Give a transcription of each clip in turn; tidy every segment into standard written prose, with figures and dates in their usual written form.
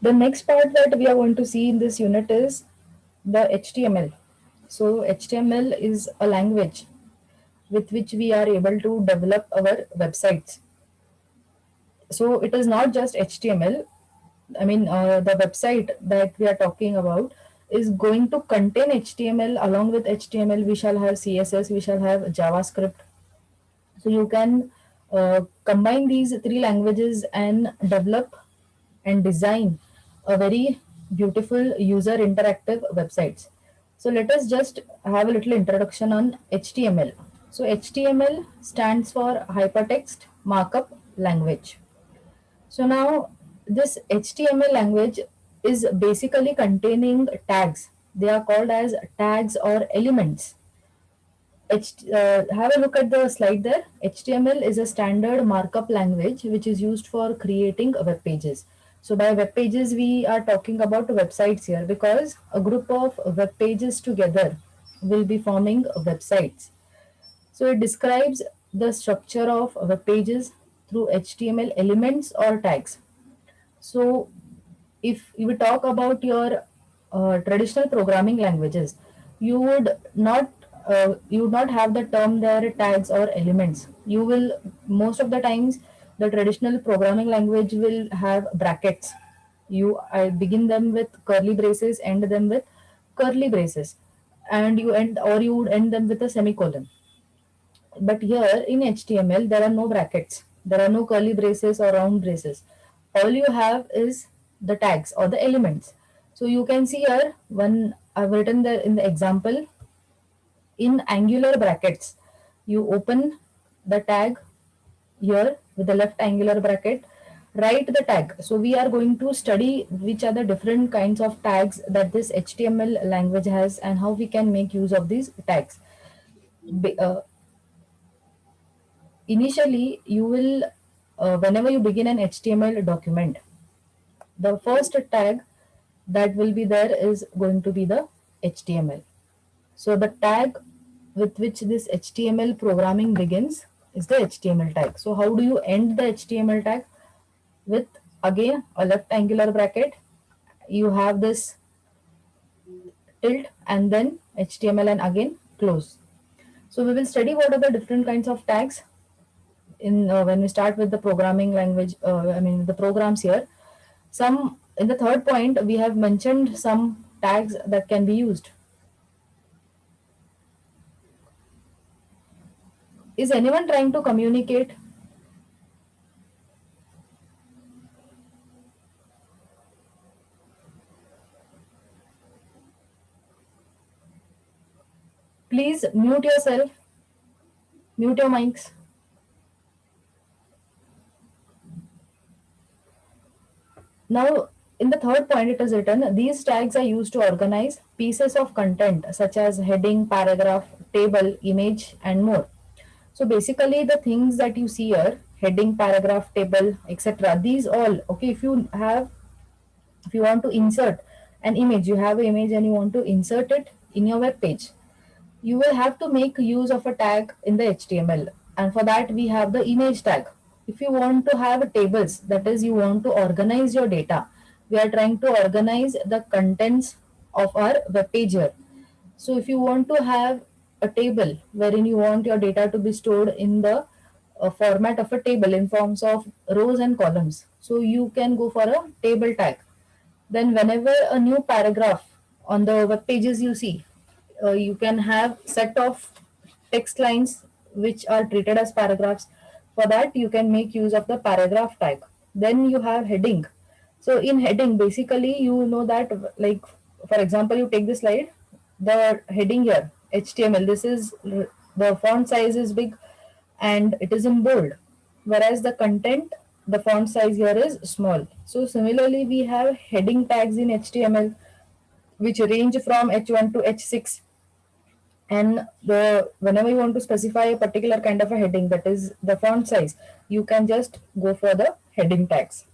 The next part that we are going to see in this unit is the HTML. So HTML is a language with which we are able to develop our websites. So it is not just HTML. I mean, the website that we are talking about is going to contain HTML. Along with HTML, we shall have CSS, we shall have JavaScript. So you can combine these three languages and develop and design a very beautiful user interactive websites. So let us just have a little introduction on HTML. So HTML stands for Hypertext Markup Language. So now this HTML language is basically containing tags. They are called as tags or elements. Have a look at the slide there. HTML is a standard markup language which is used for creating web pages. So by web pages, we are talking about websites here because a group of web pages together will be forming websites. So it describes the structure of web pages through HTML elements or tags. So if you would talk about your traditional programming languages, you would not have the term there tags or elements. You will most of the times the traditional programming language will have brackets. You begin them with curly braces, end them with curly braces, and you would end them with a semicolon. But here in HTML, there are no brackets, there are no curly braces or round braces. All you have is the tags or the elements. So you can see here when I've written there in the example in angular brackets, you open the tag here with the left angular bracket, write the tag. So we are going to study which are the different kinds of tags that this HTML language has and how we can make use of these tags. Be- uh, Initially, you will, whenever you begin an HTML document, the first tag that will be there is going to be the HTML. So the tag with which this HTML programming begins is the HTML tag. So how do you end the HTML tag? With again a left angular bracket. You have this tilt and then HTML and again close. So we will study what are the different kinds of tags in when we start with the programming language. I mean the programs here. Some in the third point we have mentioned some tags that can be used. Is anyone trying to communicate? Please mute yourself, mute your mics. Now, in the third point, it is written these tags are used to organize pieces of content such as heading, paragraph, table, image, and more. So, basically, the things that you see here heading, paragraph, table, etc. These all, okay, if you want to insert an image, you have an image and you want to insert it in your web page, you will have to make use of a tag in the HTML. And for that, we have the image tag. If you want to have tables, that is, you want to organize your data, we are trying to organize the contents of our web page here. So, if you want to have a table wherein you want your data to be stored in the format of a table in forms of rows and columns, so you can go for a table tag. Then, whenever a new paragraph on the web pages you see, you can have set of text lines which are treated as paragraphs. For that, you can make use of the paragraph tag. Then you have heading. So in heading, basically, you know that, like, for example, you take this slide, the heading here, HTML, the font size is big and it is in bold, whereas the content, the font size here is small. So similarly, we have heading tags in HTML which range from H1 to H6, and the whenever you want to specify a particular kind of a heading, that is the font size, you can just go for the heading tags.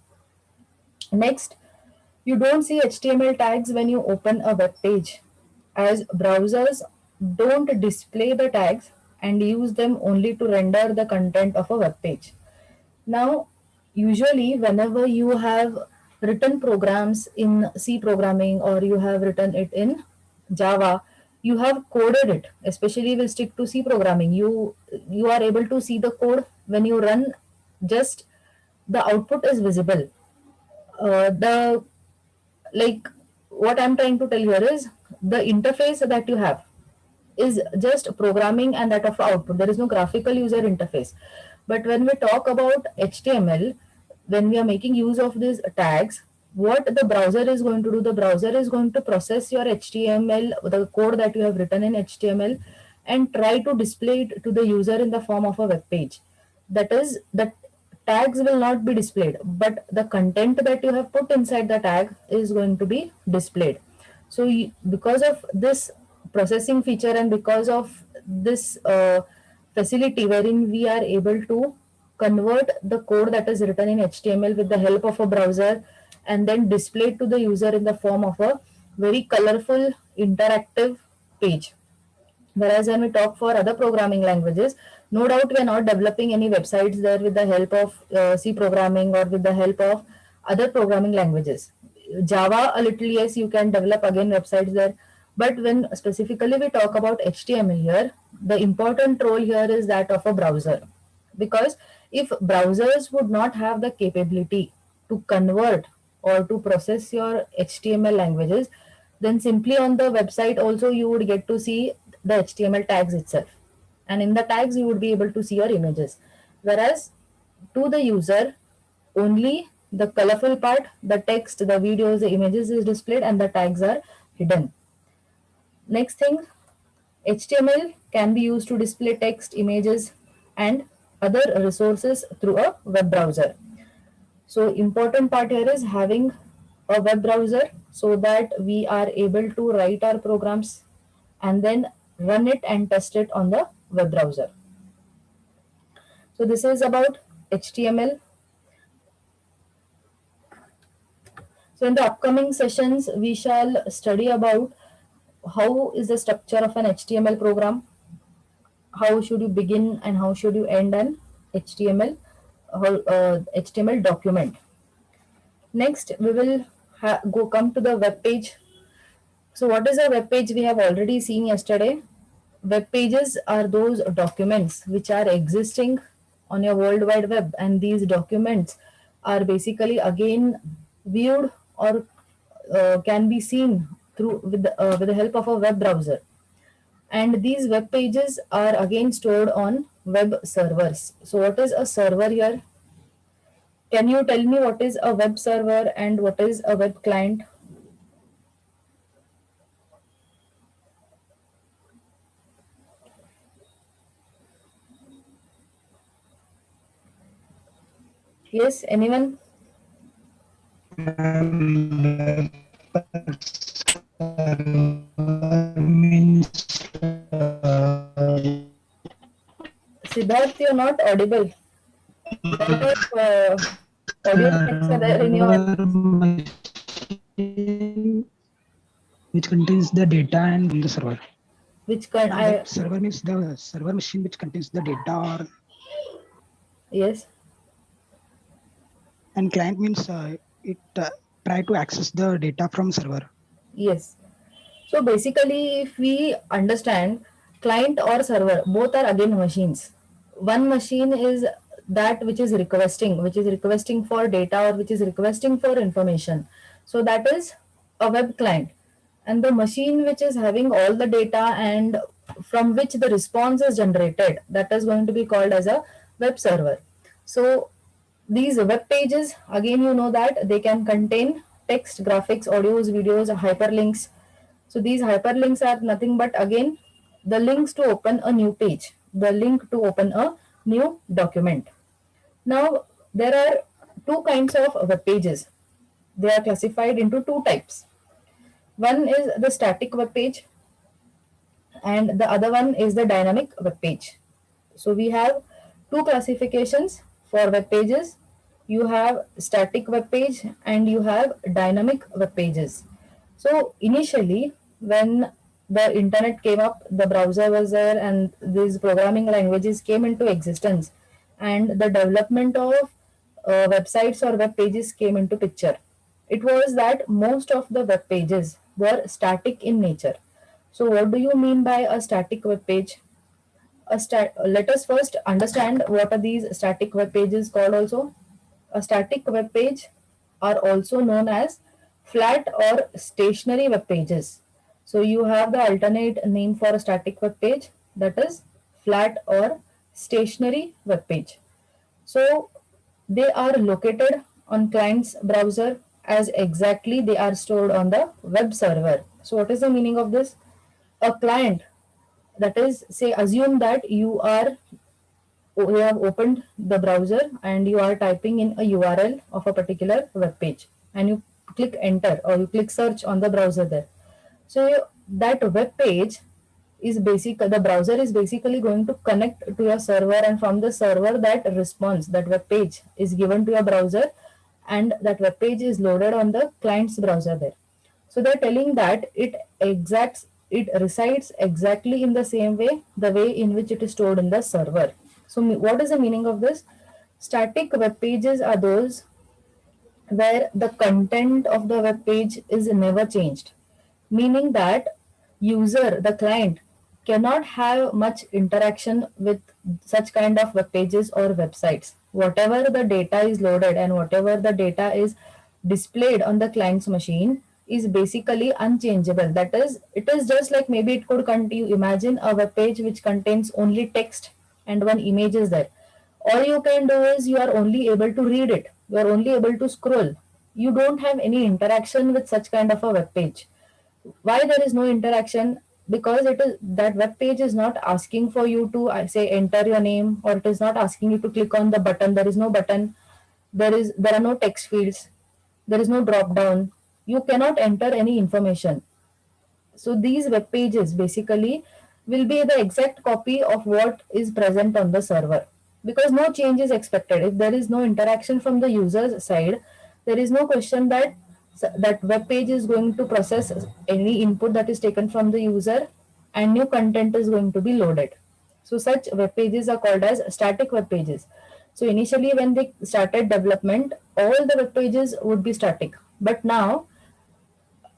Next, you don't see HTML tags when you open a web page, as browsers don't display the tags and use them only to render the content of a web page. Now, usually, whenever you have written programs in C programming or you have written it in Java, you have coded it. Especially we'll stick to C programming. You are able to see the code when you run. Just the output is visible. The like what I'm trying to tell here is the interface that you have is just programming and that of output. There is no graphical user interface. But when we talk about HTML, when we are making use of these tags, what the browser is going to do, the browser is going to process your HTML, the code that you have written in HTML, and try to display it to the user in the form of a web page. That is, the tags will not be displayed, but the content that you have put inside the tag is going to be displayed. So because of this processing feature and because of this facility wherein we are able to convert the code that is written in HTML with the help of a browser and then display it to the user in the form of a very colorful interactive page. Whereas when we talk for other programming languages, no doubt we are not developing any websites there with the help of C programming or with the help of other programming languages. Java, a little yes, you can develop again websites there. But when specifically we talk about HTML here, the important role here is that of a browser. Because if browsers would not have the capability to convert or to process your HTML languages, then simply on the website also you would get to see the HTML tags itself. And in the tags you would be able to see your images. Whereas to the user, only the colorful part, the text, the videos, the images is displayed and the tags are hidden. Next thing, HTML can be used to display text, images, and other resources through a web browser. So important part here is having a web browser so that we are able to write our programs and then run it and test it on the web browser. So this is about HTML. So in the upcoming sessions, we shall study about how is the structure of an HTML program, how should you begin and how should you end an HTML HTML document. Next, we will come to the web page. So what is a web page? We have already seen yesterday. Web pages are those documents which are existing on your World Wide Web, and these documents are basically again viewed or can be seen through with the help of a web browser. And these web pages are again stored on web servers. So what is a server here? Can you tell me what is a web server and what is a web client? Yes, anyone? Means Siddharth, you're not audible. Lot of audio effects are there in your. machine which contains the data and the server. Which kind? Web server means the server machine which contains the data, or Yes, and client means it try to access the data from server. yes. So basically, if we understand client or server, both are again machines. One machine is that which is requesting for data or which is requesting for information. So that is a web client. And the machine which is having all the data and from which the response is generated, that is going to be called as a web server. So these web pages, again, you know that they can contain text, graphics, audios, videos, hyperlinks. So these hyperlinks are nothing but again the links to open a new page, the link to open a new document. Now there are two kinds of web pages. They are classified into two types. One is the static web page and the other one is the dynamic web page. So we have two classifications for web pages. You have static web page and you have dynamic web pages. So initially, when the internet came up, the browser was there, and these programming languages came into existence, and the development of websites or web pages came into picture. It was that most of the web pages were static in nature. So, what do you mean by a static web page? Let us first understand what are these static web pages called also. A static web page are also known as flat or stationary web pages. So you have the alternate name for a static web page, that is flat or stationary web page. So they are located on client's browser as exactly they are stored on the web server. So what is the meaning of this? A client, that is, say assume that you have opened the browser and you are typing in a URL of a particular web page, and you click enter or you click search on the browser there. So that web page is the browser is basically going to connect to your server, and from the server that response, that web page is given to your browser, and that web page is loaded on the client's browser there. So they're telling that it resides exactly in the same way, the way in which it is stored in the server. So what is the meaning of this? Static web pages are those where the content of the web page is never changed, meaning that the client, cannot have much interaction with such kind of web pages or websites. Whatever the data is loaded and whatever the data is displayed on the client's machine is basically unchangeable. That is, it is just like, maybe it could you imagine a web page which contains only text and one image is there. All you can do is you are only able to read it, you are only able to scroll. You don't have any interaction with such kind of a web page. Why there is no interaction? Because it is that web page is not asking for you to say enter your name, or it is not asking you to click on the button. There is no button. There are no text fields. There is no drop down. You cannot enter any information. So these web pages basically will be the exact copy of what is present on the server, because no change is expected. If there is no interaction from the user's side, there is no question that that web page is going to process any input that is taken from the user, and new content is going to be loaded. So such web pages are called as static web pages. So initially when they started development, all the web pages would be static, but now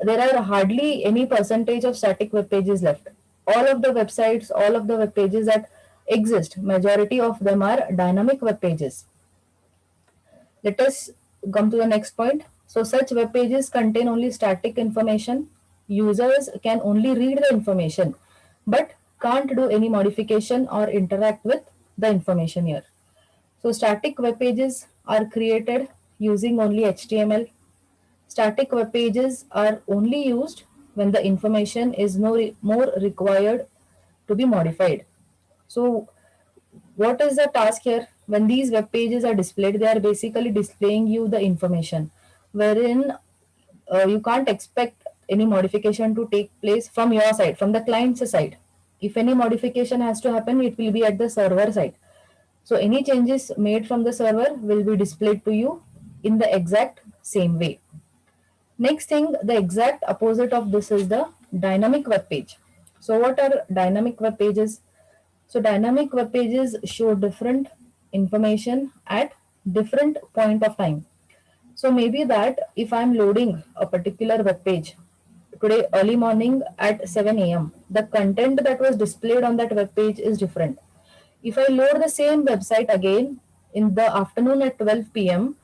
there are hardly any percentage of static web pages left. All of the web pages that exist, majority of them are dynamic web pages. Let us come to the next point. So such web pages contain only static information. Users can only read the information, but can't do any modification or interact with the information here. So static web pages are created using only HTML. Static web pages are only used when the information is more required to be modified. So, what is the task here? When these web pages are displayed, they are basically displaying you the information, wherein you can't expect any modification to take place from your side, from the client's side. If any modification has to happen, it will be at the server side. So, any changes made from the server will be displayed to you in the exact same way. Next thing, the exact opposite of this is the dynamic web page. So what are dynamic web pages? So dynamic web pages show different information at different point of time. So maybe that if I'm loading a particular web page today early morning at 7 a.m., the content that was displayed on that web page is different. If I load the same website again in the afternoon at 12 p.m.,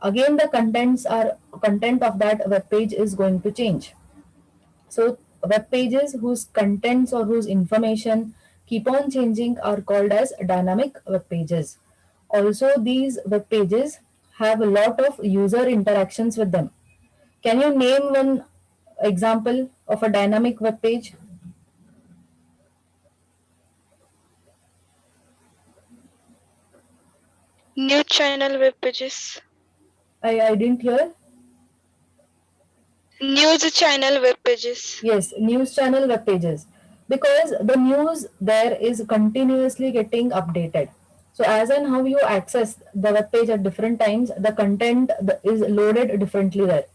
again the content of that web page is going to change. So web pages whose contents or whose information keep on changing are called as dynamic web pages. Also, these web pages have a lot of user interactions with them. Can you name one example of a dynamic web page? News channel web pages. I didn't hear. News channel web pages. Yes, news channel web pages. Because the news there is continuously getting updated. So as and how you access the web page at different times, the content is loaded differently there.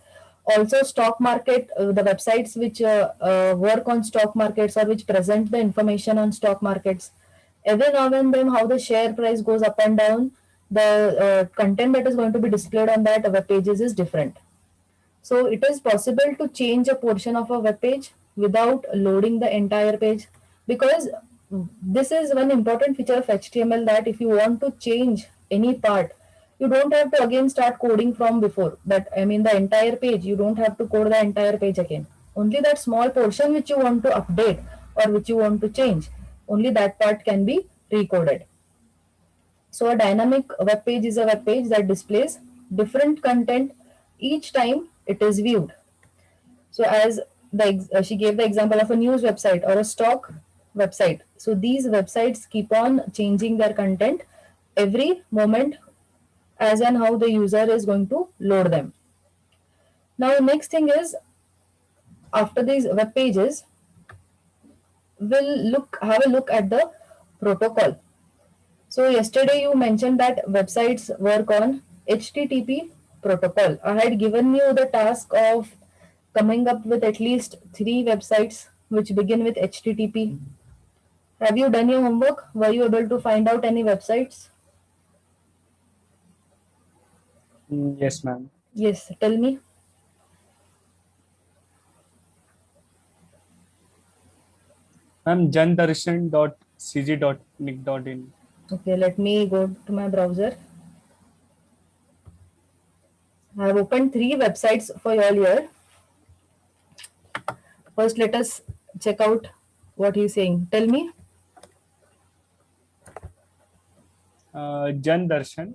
Also, stock market, the websites which work on stock markets or which present the information on stock markets, every now and then how the share price goes up and down, the content that is going to be displayed on that web pages is different. So it is possible to change a portion of a web page without loading the entire page, because this is one important feature of HTML, that if you want to change any part, you don't have to again start coding from before. That I mean the entire page, you don't have to code the entire page again. Only that small portion which you want to update or which you want to change, only that part can be recoded. So a dynamic web page is a web page that displays different content each time it is viewed. So as she gave the example of a news website or a stock website. So these websites keep on changing their content every moment as and how the user is going to load them. Now next thing is, after these web pages, we'll have a look at the protocol. So yesterday you mentioned that websites work on HTTP protocol. I had given you the task of coming up with at least 3 websites which begin with HTTP. Have you done your homework? Were you able to find out any websites? Yes, ma'am. Yes, tell me. Ma'am, jandarshan.cg.nic.in. Okay, let me go to my browser. I have opened 3 websites for you all here. First, let us check out what he's saying. Tell me. Jandarshan.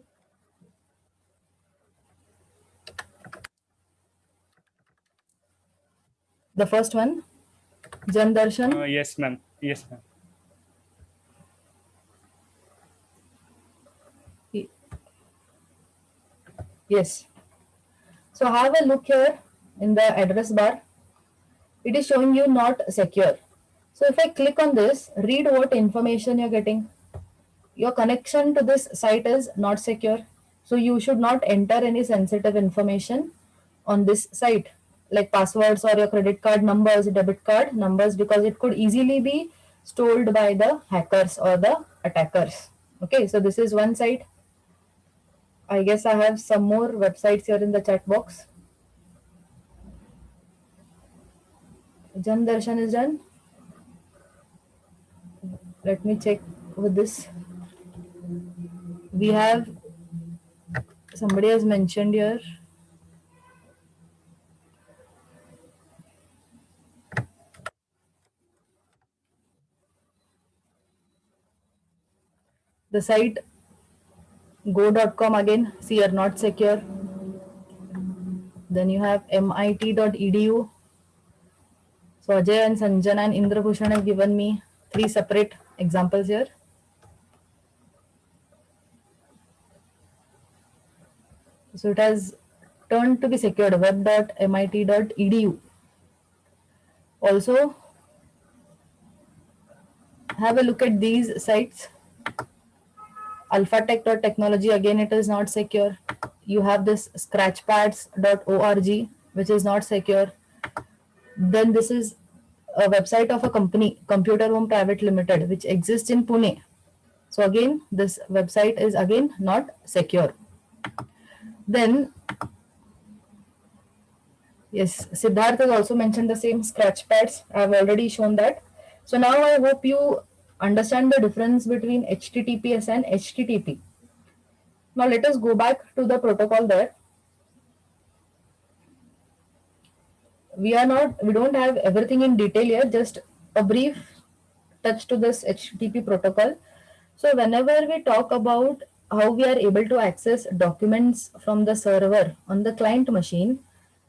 The first one, Jan Darshan. Yes, ma'am. Yes, ma'am. Yes. So have a look here in the address bar. It is showing you not secure. So if I click on this, read what information you're getting. Your connection to this site is not secure. So you should not enter any sensitive information on this site, like passwords or your credit card numbers, debit card numbers, because it could easily be stolen by the hackers or the attackers. Okay, so this is one site. I guess I have some more websites here in the chat box. Jan Darshan is done. Let me check with this. We have, somebody has mentioned here, the site go.com, again, see, are not secure. Then you have mit.edu. So Ajay and Sanjana and Indrabhushan have given me 3 separate examples here. So it has turned to be secured, web.mit.edu. Also, have a look at these sites. Alphatech.technology, again it is not secure. You have this scratchpads.org, which is not secure. Then this is a website of a company, Computer Home Private Limited, which exists in Pune. So again, this website is again not secure. Then, yes, Siddharth has also mentioned the same, scratchpads. I have already shown that. So now I hope you understand the difference between HTTPS and HTTP. Now let us go back to the protocol there. We don't have everything in detail here, just a brief touch to this HTTP protocol. So whenever we talk about how we are able to access documents from the server on the client machine,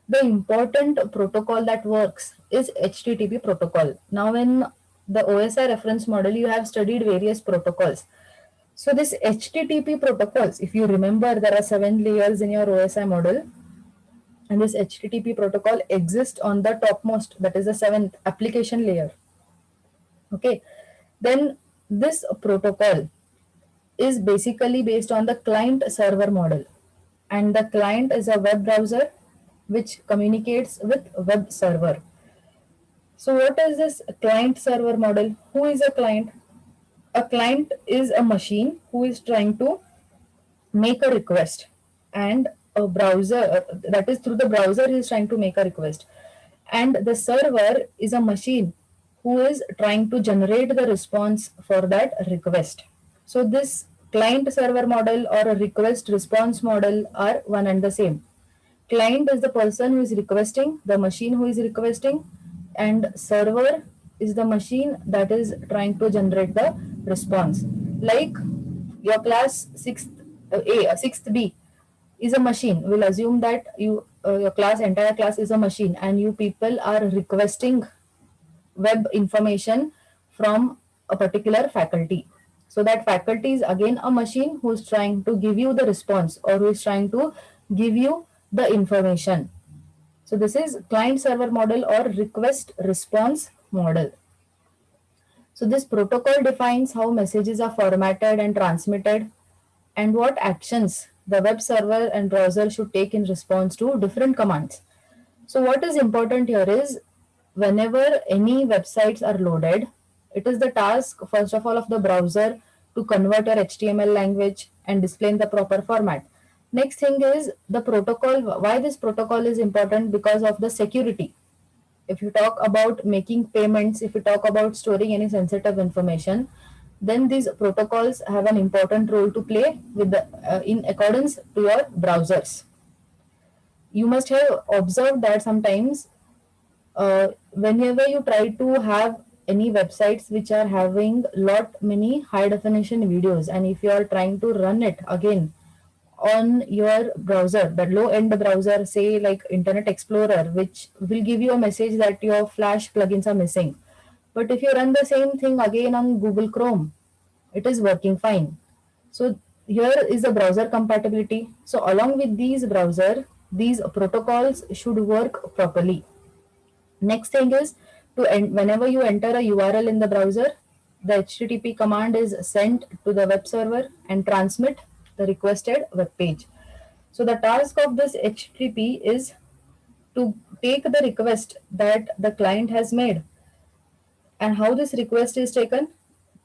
the important protocol that works is HTTP protocol. Now in the OSI reference model, you have studied various protocols. So this HTTP protocols, if you remember, there are 7 layers in your OSI model, and this HTTP protocol exists on the topmost, that is the 7th application layer. Okay, then this protocol is basically based on the client server model, and the client is a web browser which communicates with web server. So what is this client server model? Who is a client? A client is a machine who is trying to make a request, and a browser, that is through the browser he is trying to make a request, and the server is a machine who is trying to generate the response for that request. So this client server model or a request response model are one and the same. Client is the person who is requesting, the machine who is requesting, and server is the machine that is trying to generate the response. Like your class 6th A, 6th B is a machine. We'll assume that your entire class is a machine, and you people are requesting web information from a particular faculty. So that faculty is again a machine who is trying to give you the response, or who is trying to give you the information. So this is client server model or request response model. So this protocol defines how messages are formatted and transmitted, and what actions the web server and browser should take in response to different commands. So what is important here is, whenever any websites are loaded, it is the task first of all of the browser to convert your HTML language and display in the proper format. Next thing is the protocol. Why this protocol is important? Because of the security. If you talk about making payments, if you talk about storing any sensitive information, then these protocols have an important role to play with in accordance to your browsers. You must have observed that sometimes whenever you try to have any websites which are having lot many high definition videos, and if you are trying to run it again on your browser, the low end browser, say like Internet Explorer, which will give you a message that your Flash plugins are missing. But if you run the same thing again on Google Chrome, it is working fine. So here is the browser compatibility. So along with these these protocols should work properly. Next thing is, whenever you enter a URL in the browser, the HTTP command is sent to the web server and transmit the requested web page. So the task of this HTTP is to take the request that the client has made. And how this request is taken?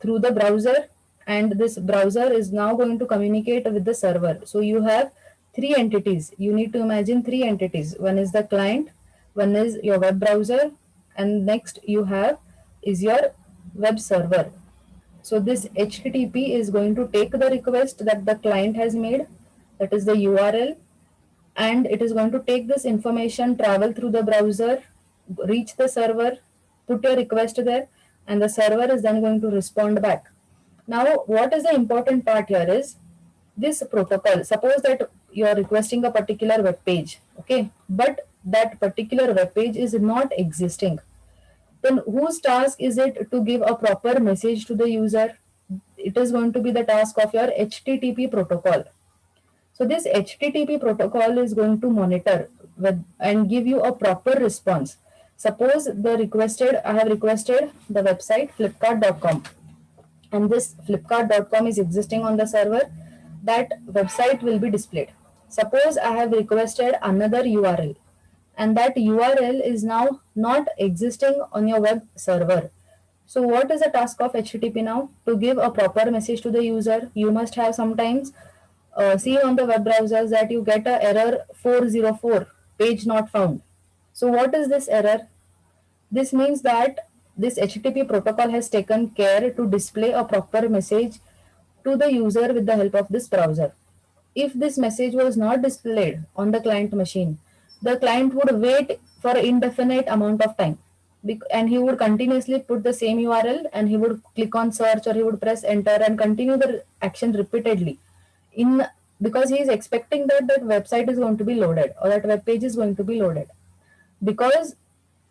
Through the browser, and this browser is now going to communicate with the server. So you have three entities. You need to imagine three entities. One is the client, one is your web browser, and next you have is your web server. So this HTTP is going to take the request that the client has made, that is the URL, and it is going to take this information, travel through the browser, reach the server, put your request there, and the server is then going to respond back. Now, what is the important part here is this protocol. Suppose that you are requesting a particular web page, okay, but that particular web page is not existing. Then whose task is it to give a proper message to the user? It is going to be the task of your HTTP protocol. So this HTTP protocol is going to monitor and give you a proper response. Suppose I have requested the website flipkart.com, and this flipkart.com is existing on the server. That website will be displayed. Suppose I have requested another URL, and that URL is now not existing on your web server. So what is the task of HTTP now? To give a proper message to the user. You must have sometimes seen on the web browsers that you get a error 404, page not found. So what is this error? This means that this HTTP protocol has taken care to display a proper message to the user with the help of this browser. If this message was not displayed on the client machine, the client would wait for indefinite amount of time, and he would continuously put the same URL, and he would click on search, or he would press enter and continue the action repeatedly, because he is expecting that that website is going to be loaded, or that web page is going to be loaded. Because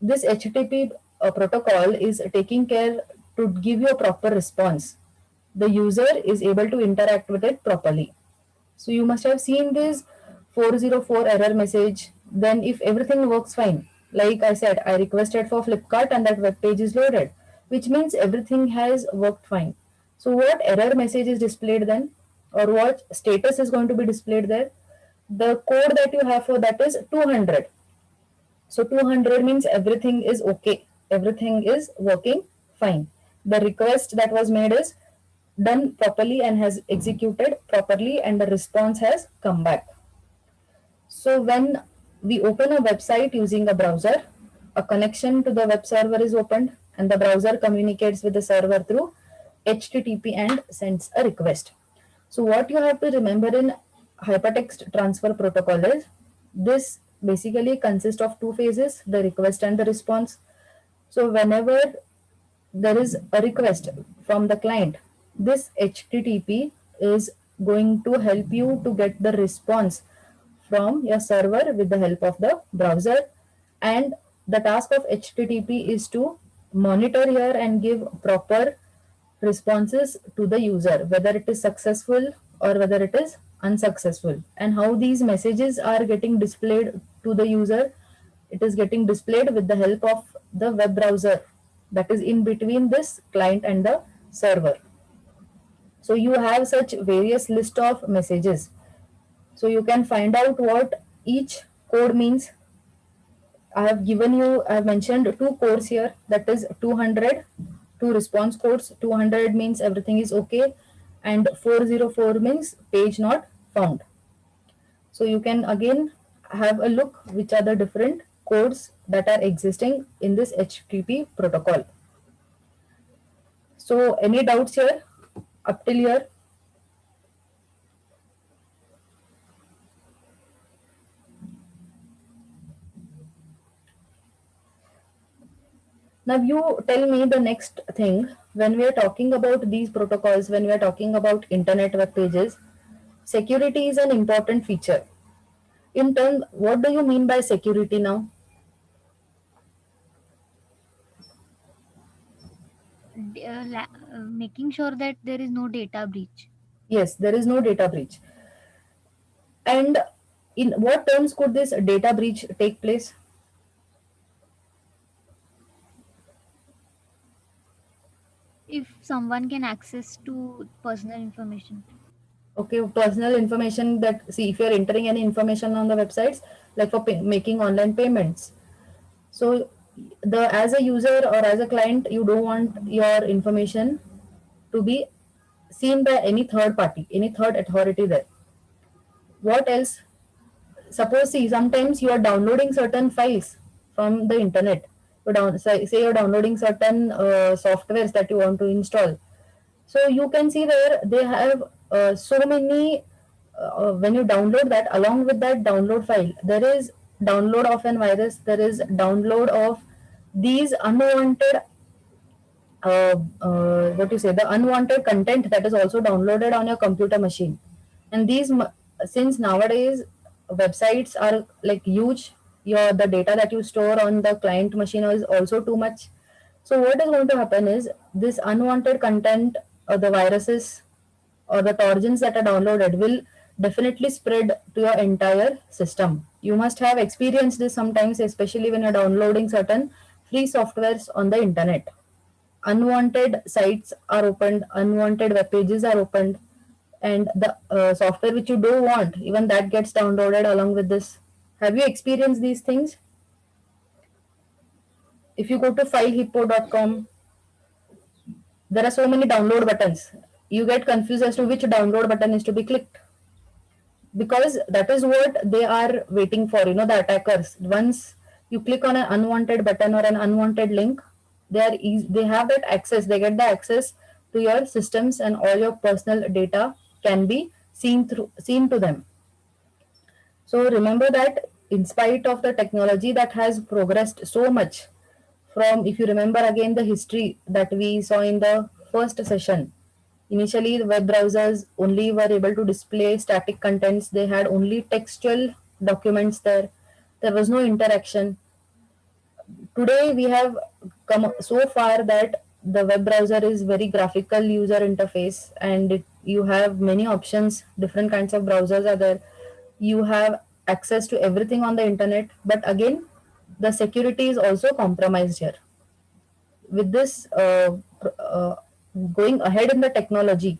this HTTP protocol is taking care to give you a proper response, the user is able to interact with it properly. So you must have seen this 404 error message. Then if everything works fine, like I said, I requested for Flipkart and that web page is loaded, which means everything has worked fine. So what error message is displayed then, or what status is going to be displayed there? The code that you have for that is 200. So 200 means everything is okay. Everything is working fine. The request that was made is done properly and has executed properly, and the response has come back. So when we open a website using a browser, a connection to the web server is opened and the browser communicates with the server through HTTP and sends a request. So what you have to remember in hypertext transfer protocol is this basically consists of two phases, the request and the response. So whenever there is a request from the client, this HTTP is going to help you to get the response from your server with the help of the browser. And the task of HTTP is to monitor here and give proper responses to the user, whether it is successful or whether it is unsuccessful. And how these messages are getting displayed to the user, it is getting displayed with the help of the web browser that is in between this client and the server. So you have such various list of messages. So you can find out what each code means. I have mentioned two codes here, that is 200, two response codes. 200 means everything is okay, and 404 means page not found. So you can again have a look which are the different codes that are existing in this HTTP protocol. So any doubts here up till here? Now you tell me the next thing. When we are talking about these protocols, when we are talking about internet web pages, security is an important feature. In turn, what do you mean by security now? Making sure that there is no data breach. Yes, there is no data breach. And in what terms could this data breach take place? If someone can access to personal information. Okay, personal information that, see, if you're entering any information on the websites, like for making online payments. So as a user or as a client, you don't want your information to be seen by any third party, any third authority there. What else? Suppose, see, sometimes you are downloading certain files from the internet. Say you're downloading certain softwares that you want to install. So you can see there they have so many. When you download that, along with that download file, there is download of an virus. There is download of these unwanted what you say, the unwanted content that is also downloaded on your computer machine. And since nowadays websites are like huge, the data that you store on the client machine is also too much. So what is going to happen is this unwanted content or the viruses or the trojans that are downloaded will definitely spread to your entire system. You must have experienced this sometimes, especially when you're downloading certain free softwares on the internet. Unwanted sites are opened, unwanted web pages are opened, and the software which you don't want, even that gets downloaded along with this. Have you experienced these things? If you go to filehippo.com, there are so many download buttons. You get confused as to which download button is to be clicked, because that is what they are waiting for, the attackers. Once you click on an unwanted button or an unwanted link, they have that access, they get the access to your systems, and all your personal data can be seen to them. So remember that in spite of the technology that has progressed so much, from, if you remember again the history that we saw in the first session, initially the web browsers only were able to display static contents. They had only textual documents there. There was no interaction. Today we have come so far that the web browser is very graphical user interface, and you have many options. Different kinds of browsers are there. You have access to everything on the internet, but again the security is also compromised here. With this going ahead in the technology,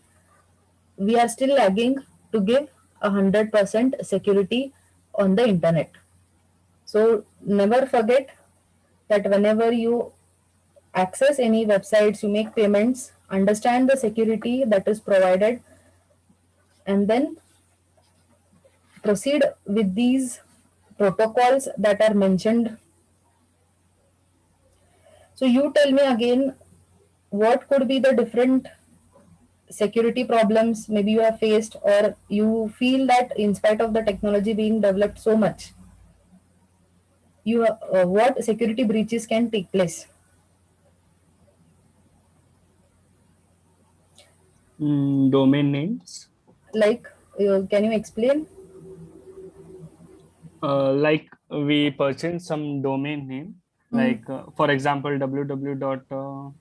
we are still lagging to give 100% security on the internet. So never forget that whenever you access any websites, you make payments, understand the security that is provided, and then proceed with these protocols that are mentioned. So you tell me again, what could be the different security problems maybe you have faced, or you feel that in spite of the technology being developed so much, what security breaches can take place? Domain names. Like, can you explain? Like we purchase some domain name, like for example, www dot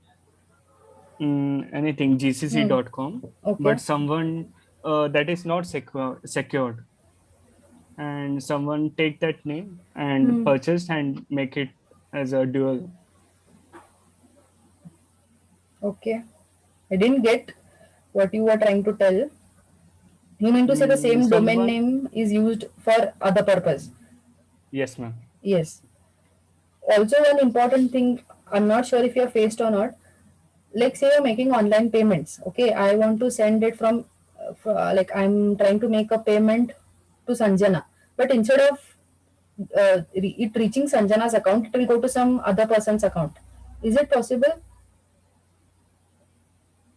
anything gcc.com, Okay. but someone that is not secured, and someone take that name and purchase and make it as a dual. Okay. I didn't get what you were trying to tell. You mean to say the same domain Someone, name is used for other purpose? yes, ma'am. Yes. Also, one important thing, I'm not sure if you have faced or not. Like, say you're making online payments. Okay, I want to send it from, like, I'm trying to make a payment to Sanjana, but instead of it reaching Sanjana's account, it will go to some other person's account. Is it possible?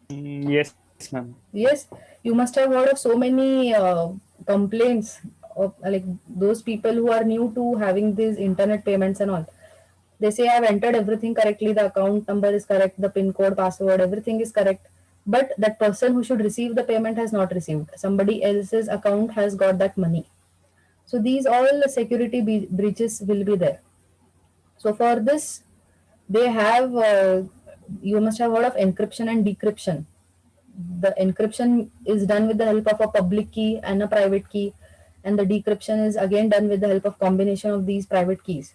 Yes, ma'am. Yes, you must have heard of so many complaints of like those people who are new to having these internet payments and all. They say I've entered everything correctly, the account number is correct, the PIN code, password, everything is correct. But that person who should receive the payment has not received. Somebody else's account has got that money. So these all security breaches will be there. So for this, they have you must have heard of encryption and decryption. The encryption is done with the help of a public key and a private key, and the decryption is again done with the help of combination of these private keys.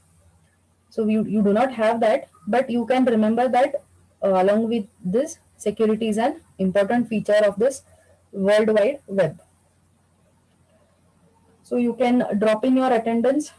So you do not have that, but you can remember that along with this, security is an important feature of this World Wide Web. So you can drop in your attendance